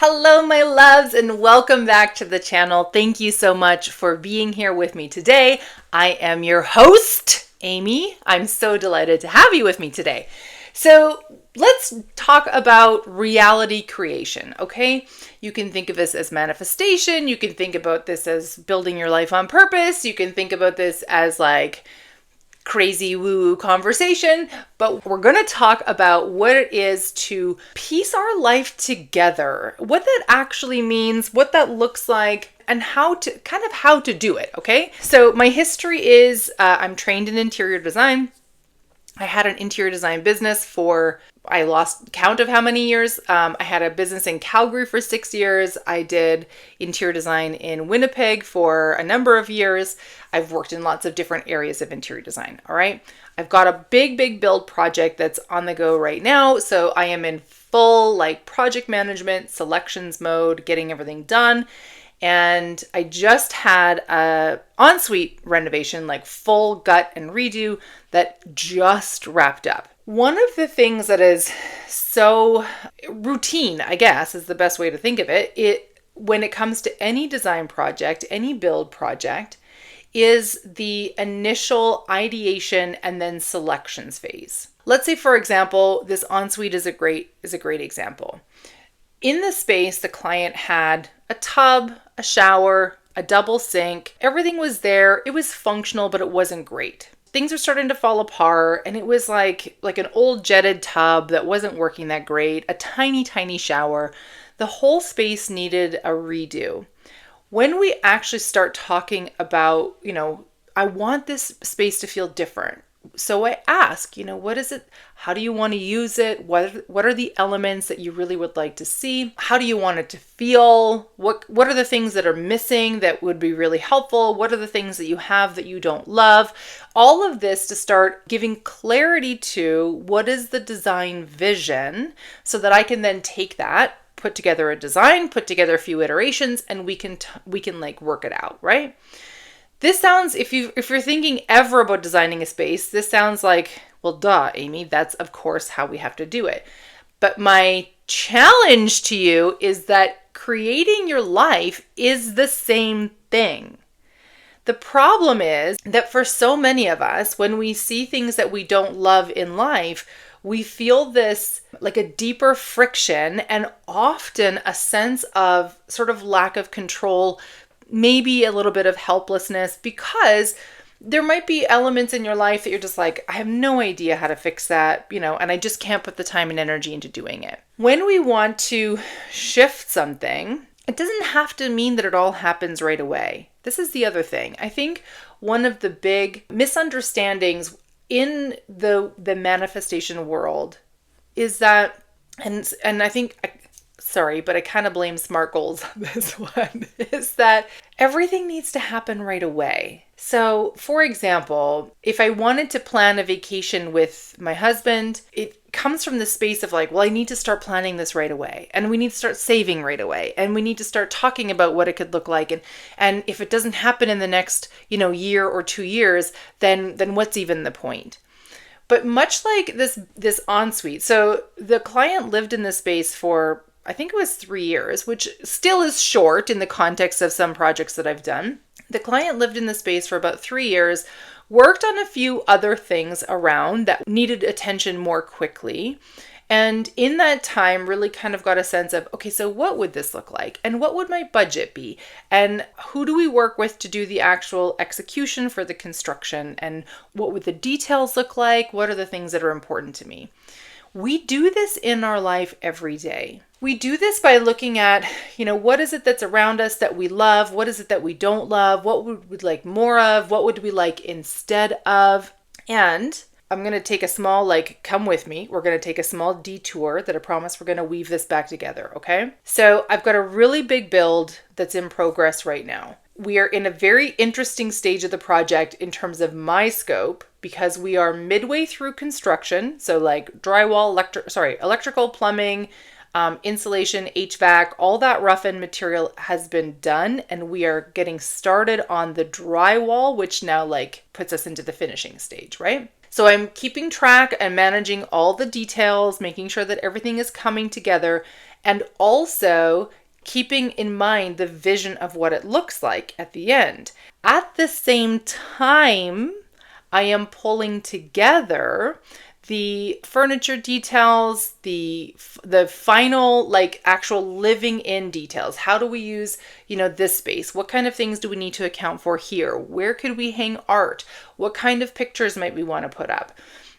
Hello, my loves, and welcome back to the channel. Thank you so much for being here with me today. I am your host, Amy. I'm so delighted to have you with me today. So let's talk about reality creation, okay? You can think of this as manifestation. You can think about this as building your life on purpose. You can think about this as like crazy woo-woo conversation, but we're going to talk about what it is to piece our life together, what that actually means, what that looks like, and how to do it, okay? So my history is I'm trained in interior design. I had an interior design business I lost count of how many years. I had a business in Calgary for 6 years. I did interior design in Winnipeg for a number of years. I've worked in lots of different areas of interior design, all right? I've got a big build project that's on the go right now. So I am in full project management, selections mode, getting everything done. And I just had a ensuite renovation, full gut and redo that just wrapped up. One of the things that is so routine, I guess, is the best way to think of it, when it comes to any design project, any build project, is the initial ideation and then selections phase. Let's say, for example, this ensuite is a great example. In the space, the client had a tub, a shower, a double sink. Everything was there. It was functional, but it wasn't great. Things were starting to fall apart, and it was like an old jetted tub that wasn't working that great, a tiny shower. The whole space needed a redo. When we actually start talking about, I want this space to feel different. So I ask, what is it? How do you want to use it? What are the elements that you really would like to see? How do you want it to feel? What are the things that are missing that would be really helpful? What are the things that you have that you don't love? All of this to start giving clarity to what is the design vision so that I can then take that, put together a design, put together a few iterations, and we can work it out, right? This sounds, if you're thinking ever about designing a space, this sounds like, well, duh, Amy, that's of course how we have to do it. But my challenge to you is that creating your life is the same thing. The problem is that for so many of us, when we see things that we don't love in life, we feel this like a deeper friction and often a sense of sort of lack of control, maybe a little bit of helplessness, because there might be elements in your life that you're just like, I have no idea how to fix that, and I just can't put the time and energy into doing it. When we want to shift something, it doesn't have to mean that it all happens right away. This is the other thing. I think one of the big misunderstandings in the manifestation world is that, and I think, sorry, but I kind of blame SMART goals on this one, is that everything needs to happen right away. So, for example, if I wanted to plan a vacation with my husband, it comes from the space of I need to start planning this right away, and we need to start saving right away, and we need to start talking about what it could look like, and if it doesn't happen in the next, year or 2 years, then what's even the point? But much like this ensuite, so the client lived in this space for, I think it was 3 years, which still is short in the context of some projects that I've done. The client lived in the space for about 3 years, worked on a few other things around that needed attention more quickly. And in that time, really kind of got a sense of, okay, so what would this look like? And what would my budget be? And who do we work with to do the actual execution for the construction? And what would the details look like? What are the things that are important to me? We do this in our life every day. We do this by looking at, what is it that's around us that we love? What is it that we don't love? What would we like more of? What would we like instead of? And I'm going to take a small, come with me. We're going to take a small detour that I promise we're going to weave this back together, okay? So I've got a really big build that's in progress right now. We are in a very interesting stage of the project in terms of my scope, because we are midway through construction. So drywall, electrical, plumbing, insulation, HVAC, all that rough-end material has been done, and we are getting started on the drywall, which now puts us into the finishing stage, right? So I'm keeping track and managing all the details, making sure that everything is coming together. and also keeping in mind the vision of what it looks like at the end. At the same time, I am pulling together the furniture details, the final like actual living in details. How do we use, this space? What kind of things do we need to account for here? Where could we hang art? What kind of pictures might we want to put up?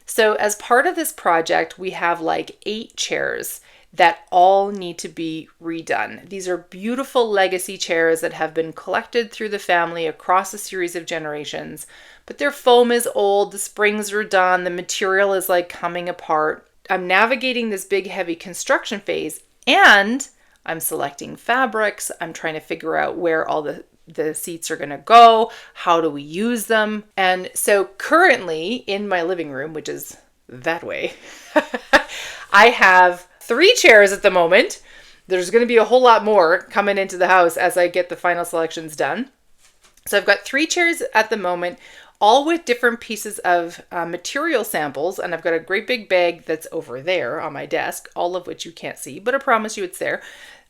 So as part of this project, we have like 8 chairs that all need to be redone. These are beautiful legacy chairs that have been collected through the family across a series of generations, but their foam is old, the springs are done, the material is like coming apart. I'm navigating this big, heavy construction phase, and I'm selecting fabrics. I'm trying to figure out where all the seats are going to go. How do we use them? And so currently in my living room, which is that way, I have 3 chairs at the moment. There's going to be a whole lot more coming into the house as I get the final selections done. So I've got 3 chairs at the moment, all with different pieces of material samples. And I've got a great big bag that's over there on my desk, all of which you can't see, but I promise you it's there.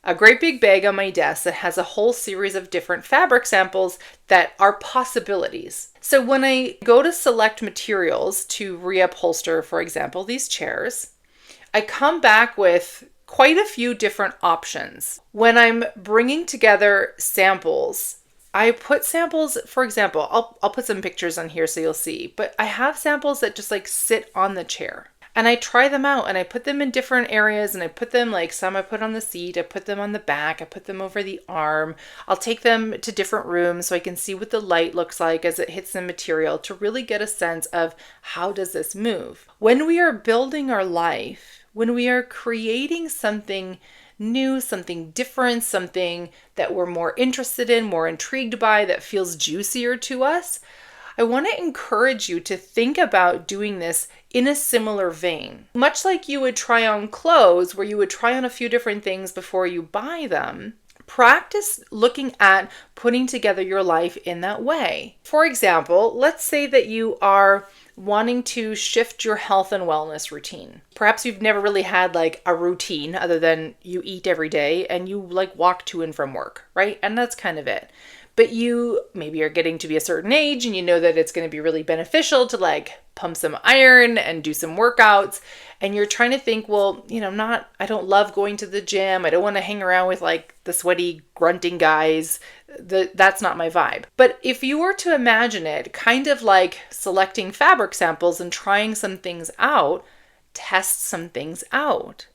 A great big bag on my desk that has a whole series of different fabric samples that are possibilities. So when I go to select materials to reupholster, for example, these chairs, I come back with quite a few different options. When I'm bringing together samples, I put samples, for example, I'll put some pictures on here so you'll see, but I have samples that just like sit on the chair. And I try them out and I put them in different areas, and I put them like some I put on the seat, I put them on the back, I put them over the arm. I'll take them to different rooms so I can see what the light looks like as it hits the material to really get a sense of how does this move. When we are building our life, when we are creating something new, something different, something that we're more interested in, more intrigued by, that feels juicier to us, I want to encourage you to think about doing this in a similar vein. Much like you would try on clothes, where you would try on a few different things before you buy them, practice looking at putting together your life in that way. For example, let's say that you are wanting to shift your health and wellness routine. Perhaps you've never really had like a routine other than you eat every day and you like walk to and from work, right? And that's kind of it. But you maybe are getting to be a certain age and you know that it's going to be really beneficial to like pump some iron and do some workouts. And you're trying to think, well, I don't love going to the gym. I don't want to hang around with like the sweaty grunting guys. That's not my vibe. But if you were to imagine it kind of like selecting fabric samples and trying some things out, test some things out.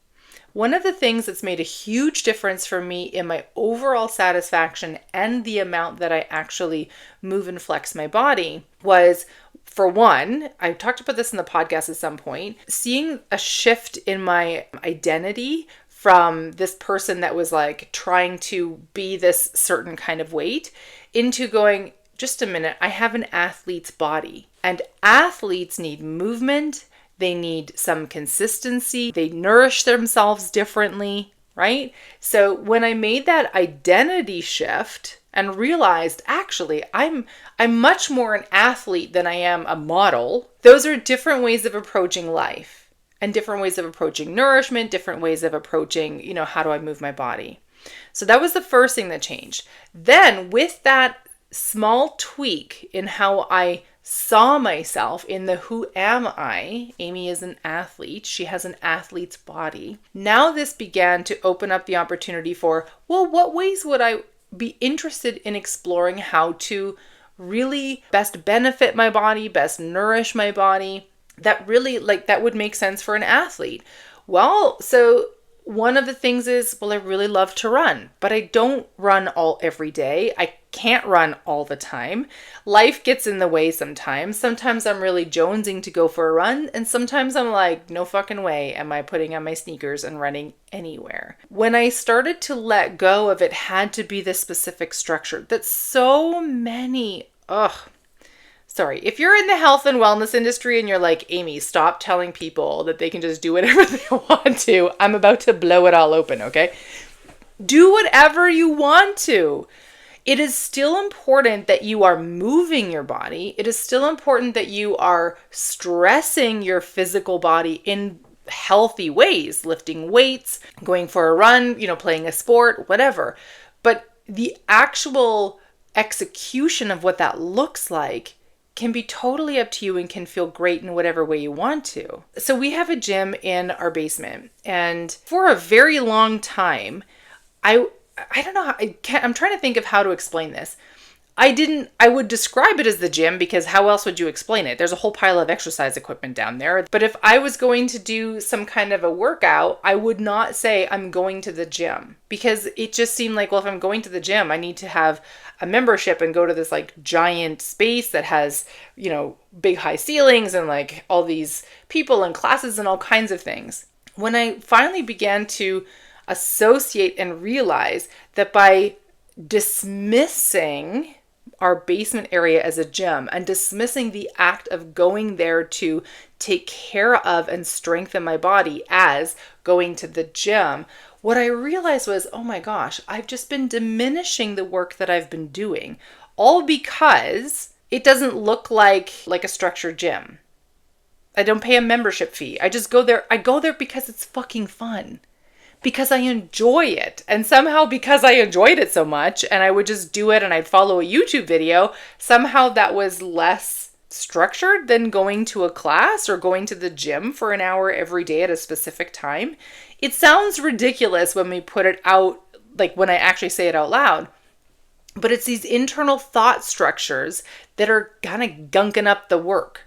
One of the things that's made a huge difference for me in my overall satisfaction and the amount that I actually move and flex my body was, for one, I talked about this in the podcast at some point, seeing a shift in my identity from this person that was like trying to be this certain kind of weight into going, just a minute, I have an athlete's body, and athletes need movement. They need some consistency. They nourish themselves differently, right? So when I made that identity shift and realized, actually, I'm much more an athlete than I am a model, those are different ways of approaching life and different ways of approaching nourishment, different ways of approaching, how do I move my body? So that was the first thing that changed. Then with that small tweak in how I saw myself in the who am I, Amy is an athlete, she has an athlete's body. Now this began to open up the opportunity for, well, what ways would I be interested in exploring how to really best benefit my body, best nourish my body, that really that would make sense for an athlete? Well, so one of the things is, well, I really love to run, but I don't run every day. I can't run all the time. Life gets in the way sometimes. Sometimes I'm really jonesing to go for a run, and sometimes I'm like, no fucking way am I putting on my sneakers and running anywhere. When I started to let go of it had to be this specific structure that so many, sorry, if you're in the health and wellness industry and you're like, Amy, stop telling people that they can just do whatever they want to. I'm about to blow it all open, okay? Do whatever you want to. It is still important that you are moving your body. It is still important that you are stressing your physical body in healthy ways, lifting weights, going for a run, playing a sport, whatever. But the actual execution of what that looks like can be totally up to you and can feel great in whatever way you want to. So we have a gym in our basement, and for a very long time, I don't know I'm trying to think of how to explain this. I would describe it as the gym because how else would you explain it? There's a whole pile of exercise equipment down there. But if I was going to do some kind of a workout, I would not say I'm going to the gym, because it just seemed like, well, if I'm going to the gym, I need to have a membership and go to this like giant space that has, big high ceilings and like all these people and classes and all kinds of things. When I finally began to associate and realize that by dismissing our basement area as a gym and dismissing the act of going there to take care of and strengthen my body as going to the gym, what I realized was, oh my gosh, I've just been diminishing the work that I've been doing, all because it doesn't look like a structured gym. I don't pay a membership fee. I just go there. I go there because it's fucking fun, because I enjoy it. And somehow, because I enjoyed it so much and I would just do it and I'd follow a YouTube video, somehow that was less structured than going to a class or going to the gym for an hour every day at a specific time. It sounds ridiculous when we put it out, like when I actually say it out loud, but it's these internal thought structures that are kind of gunking up the work.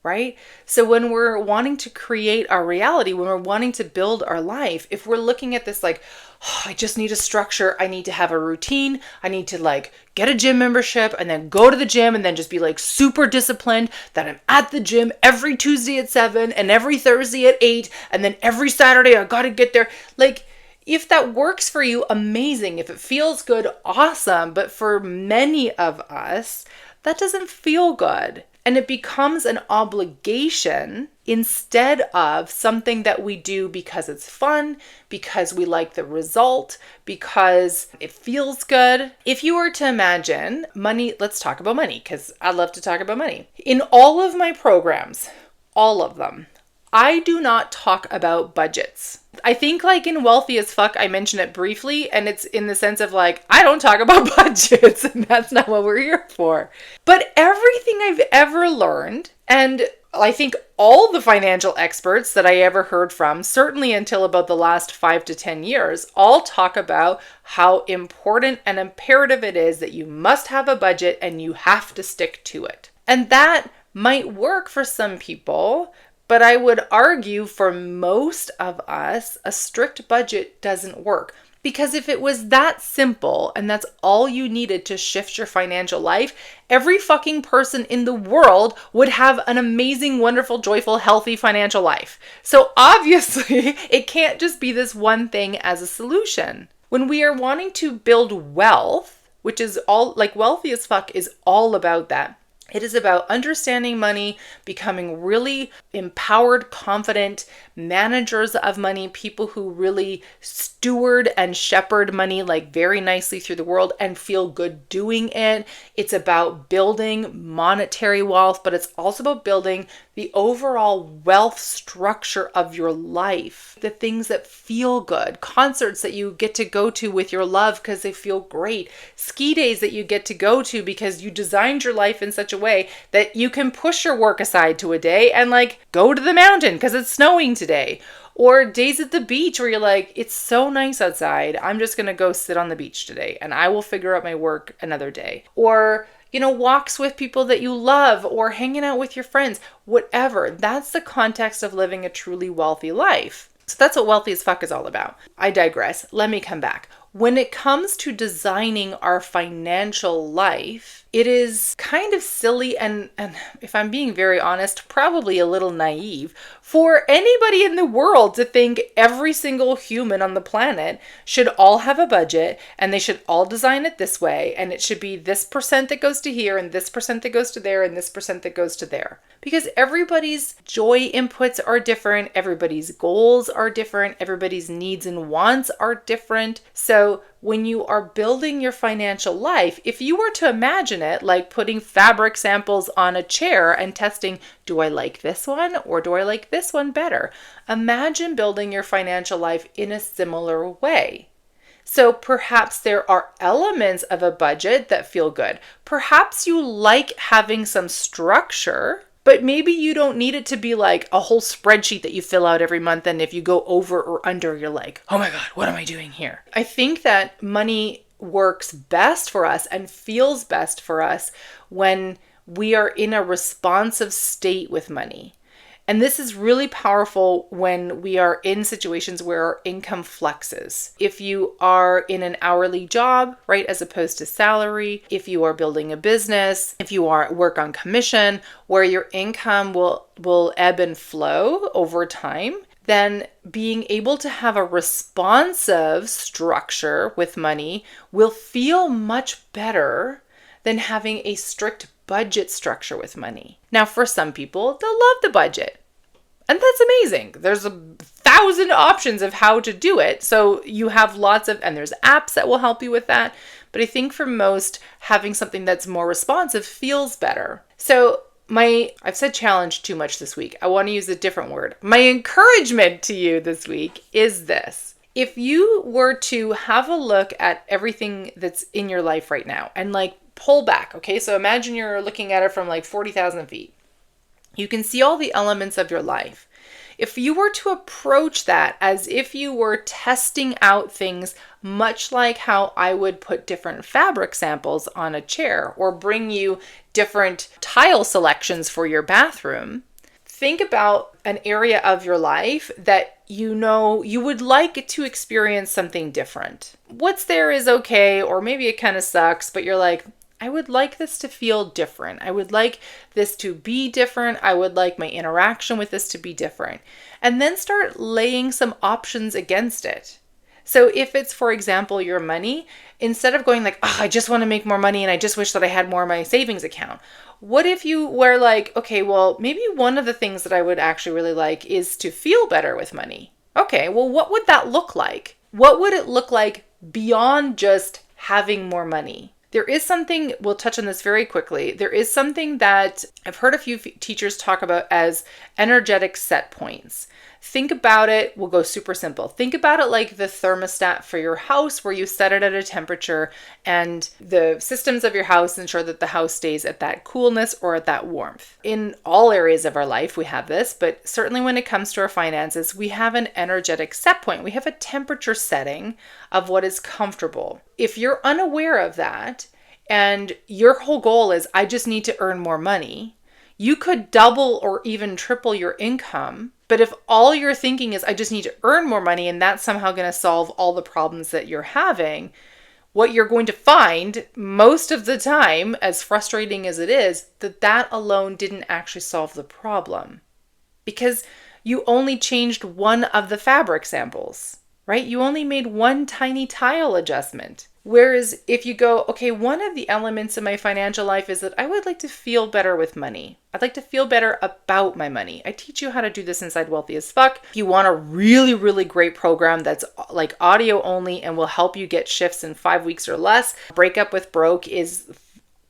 Right? So when we're wanting to create our reality, when we're wanting to build our life, if we're looking at this like, oh, I just need a structure, I need to have a routine, I need to like get a gym membership and then go to the gym and then just be like super disciplined that I'm at the gym every Tuesday at 7 and every Thursday at 8 and then every Saturday I got to get there. Like, if that works for you, amazing. If it feels good, awesome. But for many of us, that doesn't feel good. And it becomes an obligation instead of something that we do because it's fun, because we like the result, because it feels good. If you were to imagine money, let's talk about money, because I love to talk about money. In all of my programs, all of them, I do not talk about budgets. I think like in Wealthy as Fuck, I mention it briefly, and it's in the sense of like, I don't talk about budgets, and that's not what we're here for. But everything I've ever learned, and I think all the financial experts that I ever heard from, certainly until about the last 5 to 10 years, all talk about how important and imperative it is that you must have a budget and you have to stick to it. And that might work for some people, but I would argue for most of us, a strict budget doesn't work. Because if it was that simple and that's all you needed to shift your financial life, every fucking person in the world would have an amazing, wonderful, joyful, healthy financial life. So obviously, it can't just be this one thing as a solution. When we are wanting to build wealth, which is all, like Wealthy as Fuck is all about that. It is about understanding money, becoming really empowered, confident managers of money, people who really steward and shepherd money like very nicely through the world and feel good doing it. It's about building monetary wealth, but it's also about building the overall wealth structure of your life, the things that feel good, concerts that you get to go to with your love because they feel great, ski days that you get to go to because you designed your life in such a way that you can push your work aside to a day and like go to the mountain because it's snowing today. Or days at the beach where you're like, it's so nice outside, I'm just going to go sit on the beach today and I will figure out my work another day. Or walks with people that you love or hanging out with your friends, whatever. That's the context of living a truly wealthy life. So that's what Wealthy as Fuck is all about. I digress. Let me come back. When it comes to designing our financial life, it is kind of silly and if I'm being very honest, probably a little naive for anybody in the world to think every single human on the planet should all have a budget and they should all design it this way and it should be this percent that goes to here and this percent that goes to there and this percent that goes to there. Because everybody's joy inputs are different, everybody's goals are different, everybody's needs and wants are different. So when you are building your financial life, if you were to imagine it like putting fabric samples on a chair and testing, do I like this one or do I like this one better? Imagine building your financial life in a similar way. So perhaps there are elements of a budget that feel good. Perhaps you like having some structure, but maybe you don't need it to be like a whole spreadsheet that you fill out every month. And if you go over or under, you're like, oh my God, what am I doing here? I think that money works best for us and feels best for us when we are in a responsive state with money. And this is really powerful when we are in situations where our income flexes. If you are in an hourly job, right, as opposed to salary, if you are building a business, if you are work on commission, where your income will ebb and flow over time, then being able to have a responsive structure with money will feel much better than having a strict budget structure with money. Now, for some people, they'll love the budget. And that's amazing. There's 1,000 options of how to do it. So you have and there's apps that will help you with that. But I think for most, having something that's more responsive feels better. So I've said challenge too much this week. I want to use a different word. My encouragement to you this week is this. If you were to have a look at everything that's in your life right now and pull back, okay? So imagine you're looking at it from 40,000 feet. You can see all the elements of your life. If you were to approach that as if you were testing out things, much like how I would put different fabric samples on a chair or bring you different tile selections for your bathroom, think about an area of your life that you know you would like to experience something different. What's there is okay, or maybe it kind of sucks, but you're like, I would like this to feel different. I would like this to be different. I would like my interaction with this to be different. And then start laying some options against it. So if it's, for example, your money, instead of going I just want to make more money and I just wish that I had more in my savings account. What if you were okay, well, maybe one of the things that I would actually really like is to feel better with money. Okay, well, what would that look like? What would it look like beyond just having more money? There is something, we'll touch on this very quickly. There is something that I've heard a few teachers talk about as energetic set points. Think about it, we'll go super simple. Think about it like the thermostat for your house where you set it at a temperature and the systems of your house ensure that the house stays at that coolness or at that warmth. In all areas of our life, we have this, but certainly when it comes to our finances, we have an energetic set point. We have a temperature setting of what is comfortable. If you're unaware of that and your whole goal is, I just need to earn more money, you could double or even triple your income. But if all you're thinking is, I just need to earn more money and that's somehow going to solve all the problems that you're having, what you're going to find most of the time, as frustrating as it is, that alone didn't actually solve the problem. Because you only changed one of the fabric samples, right? You only made one tiny tile adjustment. Whereas if you go, okay, one of the elements in my financial life is that I would like to feel better with money. I'd like to feel better about my money. I teach you how to do this inside Wealthy as Fuck. If you want a really, really great program that's audio only and will help you get shifts in 5 weeks or less, Break Up with Broke is,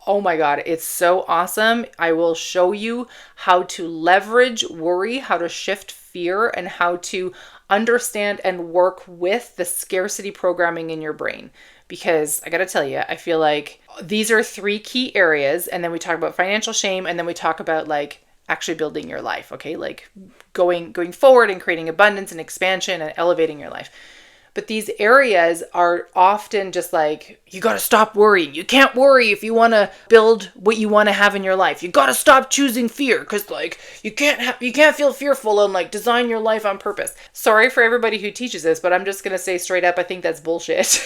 oh my God, it's so awesome. I will show you how to leverage worry, how to shift fear, and how to understand and work with the scarcity programming in your brain. Because I got to tell you, I feel like these are 3 key areas. And then we talk about financial shame. And then we talk about actually building your life. Okay. Going forward and creating abundance and expansion and elevating your life. But these areas are often just you got to stop worrying. You can't worry if you want to build what you want to have in your life. You got to stop choosing fear because you can't feel fearful and design your life on purpose. Sorry for everybody who teaches this, but I'm just going to say straight up, I think that's bullshit.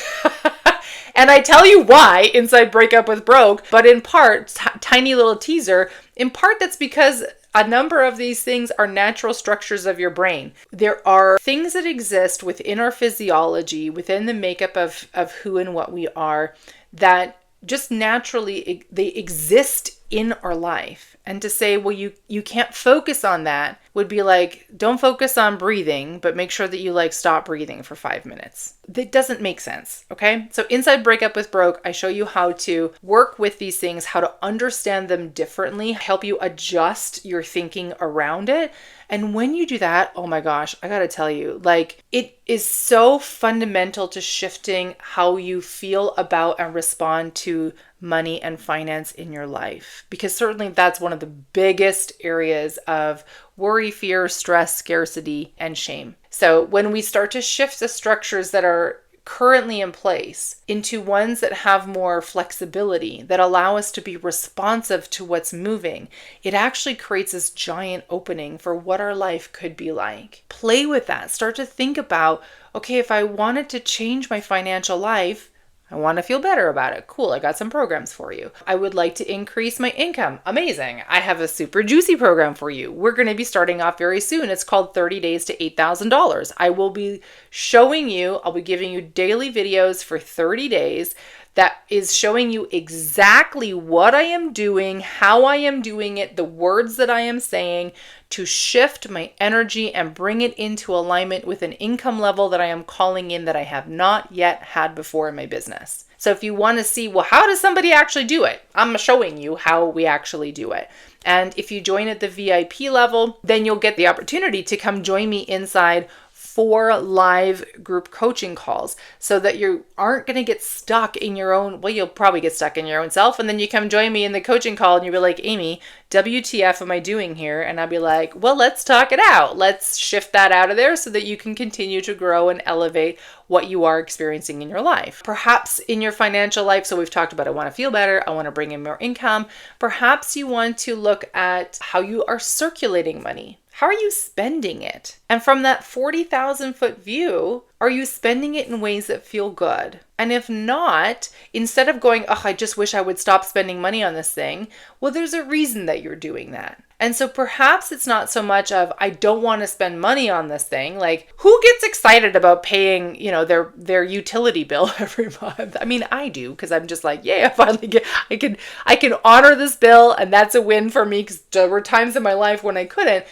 And I tell you why inside Break Up with Broke, but in part, tiny little teaser, in part that's because a number of these things are natural structures of your brain. There are things that exist within our physiology, within the makeup of who and what we are, that just naturally, they exist in our life. And to say, well, you can't focus on that would be like, don't focus on breathing, but make sure that you like stop breathing for 5 minutes. That doesn't make sense, okay? So inside Breakup with Broke, I show you how to work with these things, how to understand them differently, help you adjust your thinking around it. And when you do that, oh my gosh, I gotta tell you, like, it is so fundamental to shifting how you feel about and respond to money and finance in your life. Because certainly that's one of the biggest areas of worry, fear, stress, scarcity, and shame. So when we start to shift the structures that are currently in place into ones that have more flexibility, that allow us to be responsive to what's moving, it actually creates this giant opening for what our life could be like. Play with that. Start to think about, okay, if I wanted to change my financial life, I want to feel better about it. Cool, I got some programs for you. I would like to increase my income. Amazing. I have a super juicy program for you. We're going to be starting off very soon. It's called 30 Days to $8,000. I will be showing you, I'll be giving you daily videos for 30 days that is showing you exactly what I am doing, how I am doing it, the words that I am saying to shift my energy and bring it into alignment with an income level that I am calling in that I have not yet had before in my business. So if you want to see, well, how does somebody actually do it? I'm showing you how we actually do it. And if you join at the VIP level, then you'll get the opportunity to come join me inside 4 live group coaching calls so that you aren't going to get stuck in your own, well, you'll probably get stuck in your own self. And then you come join me in the coaching call and you'll be like, Amy, WTF am I doing here? And I'll be like, well, let's talk it out. Let's shift that out of there so that you can continue to grow and elevate what you are experiencing in your life. Perhaps in your financial life, so we've talked about I want to feel better, I want to bring in more income. Perhaps you want to look at how you are circulating money. How are you spending it? And from that 40,000 foot view, are you spending it in ways that feel good? And if not, instead of going, oh, I just wish I would stop spending money on this thing, well, there's a reason that you're doing that. And so perhaps it's not so much of, I don't want to spend money on this thing. Like, who gets excited about paying, their utility bill every month? I mean, I do, because I'm just like, yay, I can honor this bill, and that's a win for me, because there were times in my life when I couldn't.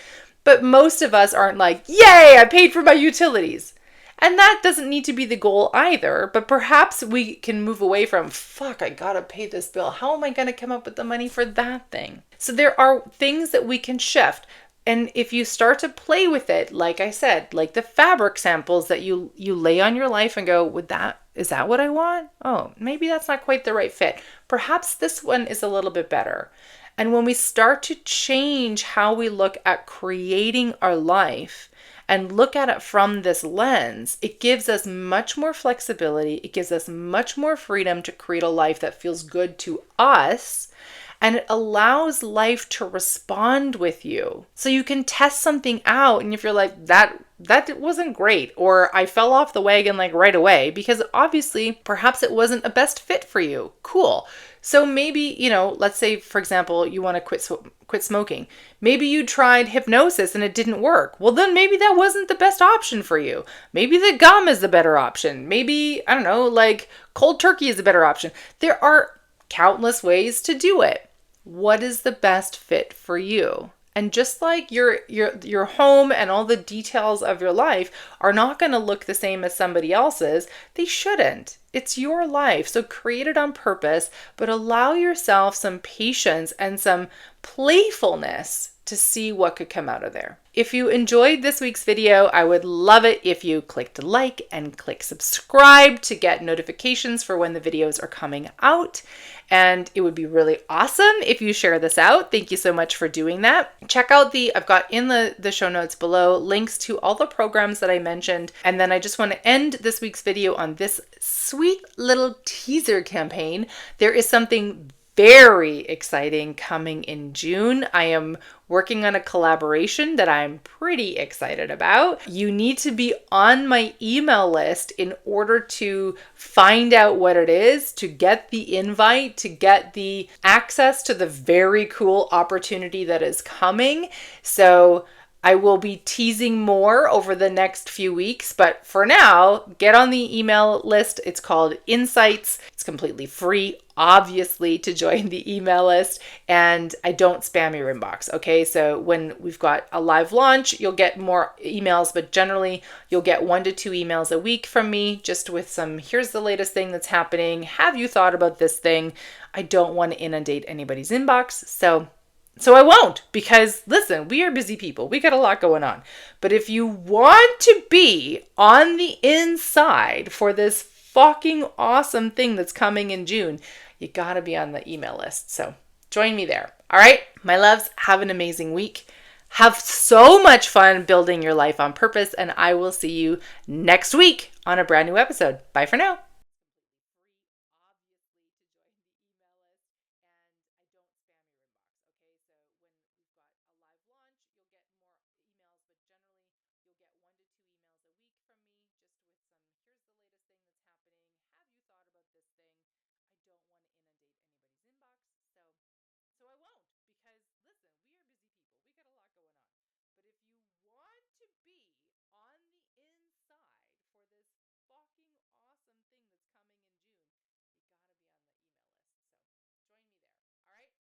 But most of us aren't like, yay, I paid for my utilities. And that doesn't need to be the goal either, but perhaps we can move away from, fuck, I gotta pay this bill. How am I gonna come up with the money for that thing? So there are things that we can shift. And if you start to play with it, like I said, like the fabric samples that you lay on your life and go, is that what I want? Oh, maybe that's not quite the right fit. Perhaps this one is a little bit better. And when we start to change how we look at creating our life and look at it from this lens, it gives us much more flexibility. It gives us much more freedom to create a life that feels good to us. And it allows life to respond with you. So you can test something out, and if you're like, that wasn't great, or I fell off the wagon like right away, because obviously perhaps it wasn't a best fit for you. Cool. So maybe, let's say, for example, you want to quit smoking. Maybe you tried hypnosis and it didn't work. Well, then maybe that wasn't the best option for you. Maybe the gum is the better option. Maybe, I don't know, like cold turkey is a better option. There are countless ways to do it. What is the best fit for you? And just like your home and all the details of your life are not going to look the same as somebody else's, they shouldn't. It's your life. So create it on purpose, but allow yourself some patience and some playfulness to see what could come out of there. If you enjoyed this week's video, I would love it if you clicked like and click subscribe to get notifications for when the videos are coming out. And it would be really awesome if you share this out. Thank you so much for doing that. Check out I've got in the show notes below links to all the programs that I mentioned. And then I just want to end this week's video on this sweet little teaser campaign. There is something very exciting coming in June. I am working on a collaboration that I'm pretty excited about. You need to be on my email list in order to find out what it is, to get the invite, to get the access to the very cool opportunity that is coming. So I will be teasing more over the next few weeks, but for now, get on the email list. It's called Insights. It's completely free, obviously, to join the email list, and I don't spam your inbox, okay? So when we've got a live launch, you'll get more emails, but generally you'll get 1 to 2 emails a week from me, just with some, here's the latest thing that's happening. Have you thought about this thing? I don't want to inundate anybody's inbox, so I won't, because listen, we are busy people. We got a lot going on. But if you want to be on the inside for this fucking awesome thing that's coming in June, you got to be on the email list. So join me there. All right, my loves, have an amazing week. Have so much fun building your life on purpose, and I will see you next week on a brand new episode. Bye for now.